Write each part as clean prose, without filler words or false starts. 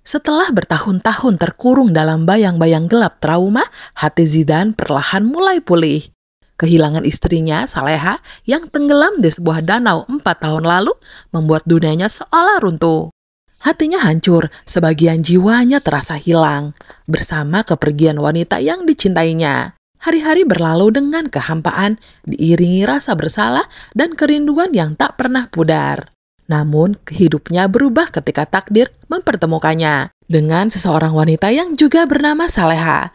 Setelah bertahun-tahun terkurung dalam bayang-bayang gelap trauma, hati Zidane perlahan mulai pulih. Kehilangan istrinya, Saleha, yang tenggelam di sebuah danau 4 tahun lalu, membuat dunianya seolah runtuh. Hatinya hancur, sebagian jiwanya terasa hilang, bersama kepergian wanita yang dicintainya. Hari-hari berlalu dengan kehampaan, diiringi rasa bersalah dan kerinduan yang tak pernah pudar. Namun, hidupnya berubah ketika takdir mempertemukannya dengan seseorang wanita yang juga bernama Saleha.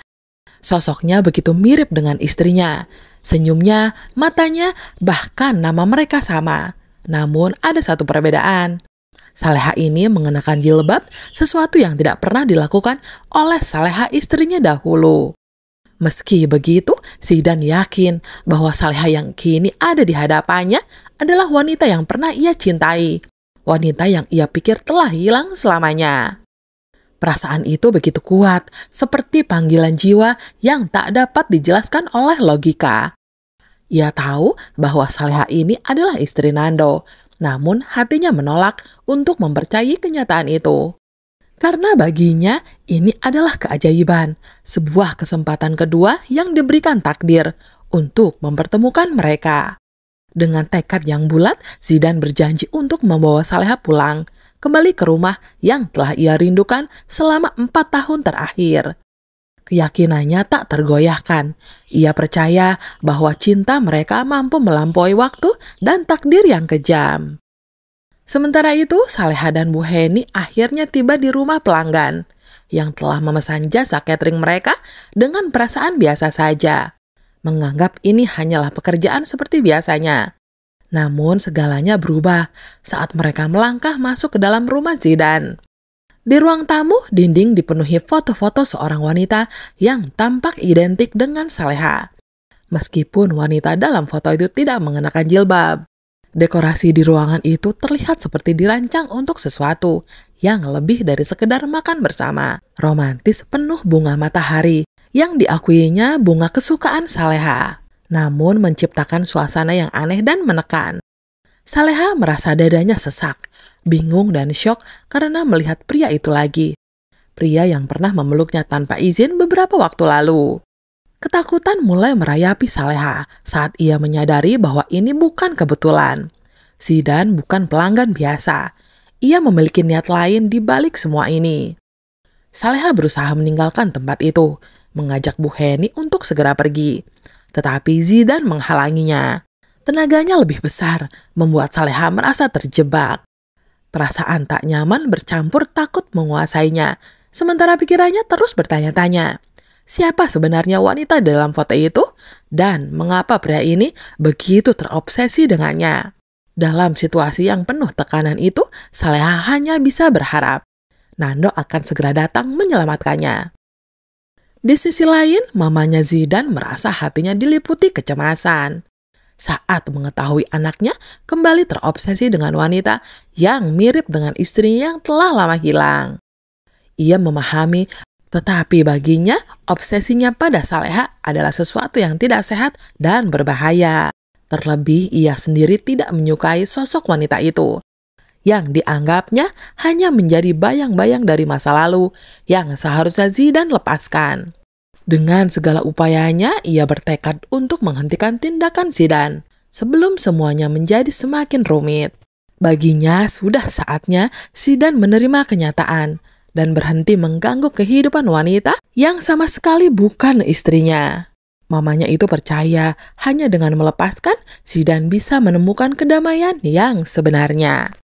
Sosoknya begitu mirip dengan istrinya. Senyumnya, matanya, bahkan nama mereka sama. Namun, ada satu perbedaan. Saleha ini mengenakan jilbab, sesuatu yang tidak pernah dilakukan oleh Saleha istrinya dahulu. Meski begitu, Zidane yakin bahwa Saleha yang kini ada di hadapannya adalah wanita yang pernah ia cintai. Wanita yang ia pikir telah hilang selamanya. Perasaan itu begitu kuat, seperti panggilan jiwa yang tak dapat dijelaskan oleh logika. Ia tahu bahwa Saleha ini adalah istri Nando, namun hatinya menolak untuk mempercayai kenyataan itu. Karena baginya, ini adalah keajaiban, sebuah kesempatan kedua yang diberikan takdir untuk mempertemukan mereka. Dengan tekad yang bulat, Zidane berjanji untuk membawa Saleha pulang, kembali ke rumah yang telah ia rindukan selama 4 tahun terakhir. Keyakinannya tak tergoyahkan. Ia percaya bahwa cinta mereka mampu melampaui waktu dan takdir yang kejam. Sementara itu, Saleha dan Bu Heni akhirnya tiba di rumah pelanggan yang telah memesan jasa catering mereka dengan perasaan biasa saja, menganggap ini hanyalah pekerjaan seperti biasanya. Namun segalanya berubah saat mereka melangkah masuk ke dalam rumah Zidane. Di ruang tamu, dinding dipenuhi foto-foto seorang wanita yang tampak identik dengan Saleha. Meskipun wanita dalam foto itu tidak mengenakan jilbab. Dekorasi di ruangan itu terlihat seperti dirancang untuk sesuatu yang lebih dari sekedar makan bersama. Romantis penuh bunga matahari yang diakuinya bunga kesukaan Saleha, namun menciptakan suasana yang aneh dan menekan. Saleha merasa dadanya sesak, bingung dan syok karena melihat pria itu lagi. Pria yang pernah memeluknya tanpa izin beberapa waktu lalu. Ketakutan mulai merayapi Saleha saat ia menyadari bahwa ini bukan kebetulan. Zidane bukan pelanggan biasa. Ia memiliki niat lain di balik semua ini. Saleha berusaha meninggalkan tempat itu, mengajak Bu Heni untuk segera pergi. Tetapi Zidane menghalanginya. Tenaganya lebih besar, membuat Saleha merasa terjebak. Perasaan tak nyaman bercampur takut menguasainya, sementara pikirannya terus bertanya-tanya. Siapa sebenarnya wanita dalam foto itu? Dan mengapa pria ini begitu terobsesi dengannya? Dalam situasi yang penuh tekanan itu, Saleha hanya bisa berharap Nando akan segera datang menyelamatkannya. Di sisi lain, mamanya Zidane merasa hatinya diliputi kecemasan saat mengetahui anaknya kembali terobsesi dengan wanita yang mirip dengan istrinya yang telah lama hilang. Ia memahami, tetapi baginya obsesinya pada Saleha adalah sesuatu yang tidak sehat dan berbahaya. Terlebih ia sendiri tidak menyukai sosok wanita itu, yang dianggapnya hanya menjadi bayang-bayang dari masa lalu yang seharusnya Zidane lepaskan. Dengan segala upayanya, ia bertekad untuk menghentikan tindakan Zidane sebelum semuanya menjadi semakin rumit. Baginya sudah saatnya Zidane menerima kenyataan dan berhenti mengganggu kehidupan wanita yang sama sekali bukan istrinya. Mamanya itu percaya hanya dengan melepaskan, Zidane bisa menemukan kedamaian yang sebenarnya.